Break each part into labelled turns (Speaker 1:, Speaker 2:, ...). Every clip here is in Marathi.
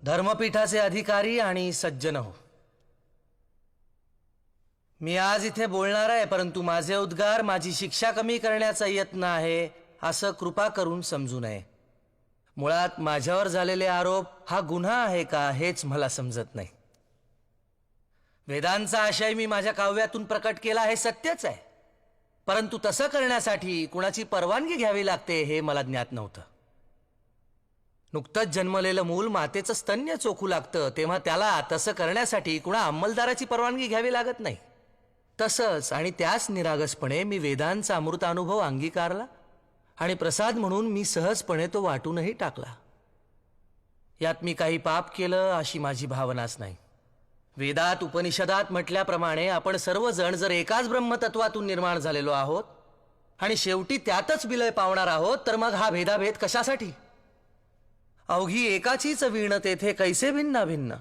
Speaker 1: धर्मपीठाचे अधिकारी आणि सज्जन हो, मी आज इथे बोलणार आहे, परंतु माझे उद्गार माझी शिक्षा कमी करण्याचा यत्न आहे असं कृपा करून समजू नये. मुळात माझ्यावर झालेले आरोप हा गुन्हा आहे का हेच मला समजत नाही. वेदांचा आशय मी माझ्या काव्यातून प्रकट केला हे सत्यच आहे, परंतु तसं करण्यासाठी कुणाची परवानगी घ्यावी लागते हे मला ज्ञात नव्हतं. नुकतंच जन्मलेलं मूल मातेचं स्तन्य चोखू लागतं तेव्हा त्याला तसं करण्यासाठी कुणा अंमलदाराची परवानगी घ्यावी लागत नाही. तसंच आणि त्याच निरागसपणे मी वेदांचा अमृतानुभव अंगीकारला आणि प्रसाद म्हणून मी सहजपणे तो वाटूनही टाकला. यात मी काही पाप केलं अशी माझी भावनाच नाही. वेदात उपनिषदात म्हटल्याप्रमाणे आपण सर्वजण जर एकाच ब्रह्मतत्वातून निर्माण झालेलो आहोत आणि शेवटी त्यातच विलय पावणार आहोत, तर मग हा भेदाभेद कशासाठी? अवघी एकाचीच वीण तेथे कैसे भिन्ना भिन्न.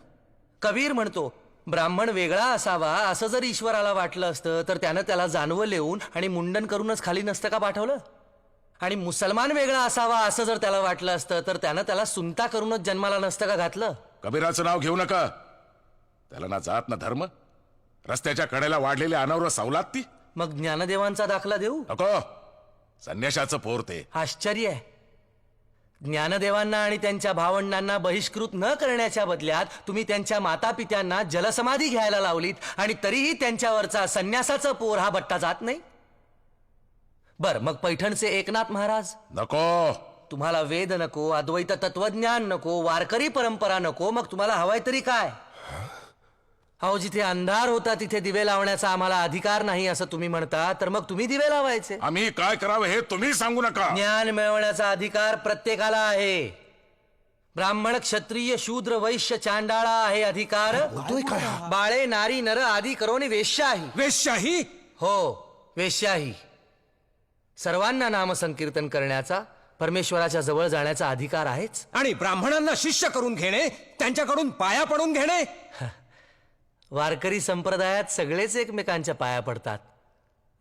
Speaker 1: कबीर म्हणतो, ब्राह्मण वेगळा असावा असं जर ईश्वराला वाटलं असतं तर त्यानं त्याला जानवं लिहून आणि मुंडन करूनच खाली नसतं का पाठवलं? आणि मुसलमान वेगळा असावा असं जर त्याला वाटलं असतं तर त्यानं त्याला सुनता करूनच जन्माला नसतं का घातलं?
Speaker 2: कबीराचं नाव घेऊ नका. त्याला ना जात ना धर्म. रस्त्याच्या कडेला वाढलेली अनावर सवलात ती.
Speaker 1: मग ज्ञानदेवांचा दाखला देऊ
Speaker 2: नको. संन्याशाचं पोर ते.
Speaker 1: आश्चर्य आहे, ज्ञानदेवांना आणि त्यांच्या भावंडांना बहिष्कृत न करण्याच्या बदल्यात तुम्ही त्यांच्या माता पित्यांना जलसमाधी घ्यायला लावलीत आणि तरीही त्यांच्यावरचा संन्यासाचं पोर हा बट्टा जात नाही. बर, मग पैठणचे एकनाथ महाराज
Speaker 2: नको.
Speaker 1: तुम्हाला वेद नको, अद्वैत तत्वज्ञान नको, वारकरी परंपरा नको, मग तुम्हाला हवाय तरी काय? अहो, जिथे अंधार होता तिथे दिवे लावण्याचा आम्हाला अधिकार नाही असं तुम्ही म्हणता, तर मग तुम्ही दिवे लावायचे.
Speaker 2: आम्ही काय करावं हे तुम्ही सांगू नका.
Speaker 1: ज्ञान मिळवण्याचा अधिकार प्रत्येकाला आहे. ब्राह्मण, क्षत्रिय, शूद्र, वैश्य, चांडाळा आहे अधिकार. बाळे, नारी, नर आदी करोनी वेश्याही.
Speaker 3: वेश्याही?
Speaker 1: हो, वेश्याही. सर्वांना नामसंकीर्तन करण्याचा, परमेश्वराच्या जवळ जाण्याचा अधिकार आहेच.
Speaker 3: आणि ब्राह्मणांना शिष्य करून घेणे, त्यांच्याकडून पाया पडून घेणे?
Speaker 1: वारकरी संप्रदायात सगळेच एकमेकांच्या पाया पडतात.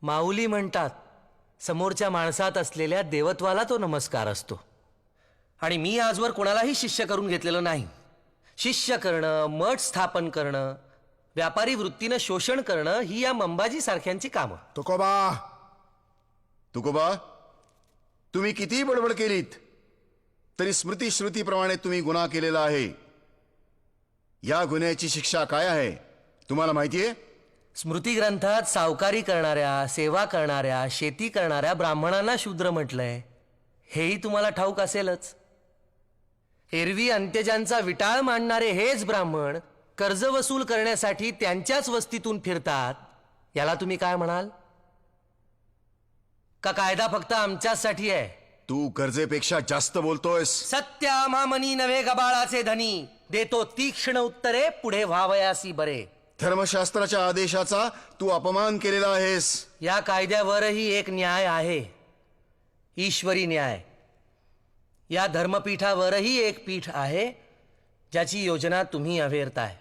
Speaker 1: माऊली म्हणतात, समोरच्या माणसात असलेल्या देवत्वाला तो नमस्कार असतो. आणि मी आजवर कोणालाही शिष्य करून घेतलेलं नाही. शिष्य करणं, मठ स्थापन करणं, व्यापारी वृत्तीनं शोषण करणं ही या मंबाजी सारख्यांची कामं.
Speaker 4: तुकोबा, तुम्ही कितीही बडबड केलीत तरी स्मृती श्रुतीप्रमाणे तुम्ही गुन्हा केलेला आहे. या गुन्ह्याची शिक्षा काय आहे तुम्हाला माहितीये?
Speaker 1: स्मृती ग्रंथात सावकारी करणाऱ्या, सेवा करणाऱ्या, शेती करणाऱ्या ब्राह्मणांना शूद्र म्हटलंय. हेही तुम्हाला ठाऊक असेलच. एरवी अंत्यजांचा विटाळ मांडणारे हेच ब्राह्मण कर्ज वसूल करण्यासाठी त्यांच्याच वस्तीतून फिरतात. याला तुम्ही काय म्हणाल? का कायदा फक्त आमच्यासाठी आहे?
Speaker 4: तू गरजेपेक्षा जास्त बोलतोयस.
Speaker 1: सत्या मामनी नव्हे गबाळाचे धनी, देतो तीक्ष्ण उत्तरे पुढे व्हावयासी बरे.
Speaker 4: धर्मशास्त्राच्या आदेशाचा तू अपमान केलेला आहेस.
Speaker 1: या कायद्यावरही एक न्याय आहे, ईश्वरी न्याय. या धर्मपीठावरही एक पीठ आहे ज्याची योजना तुम्ही अवेरताय.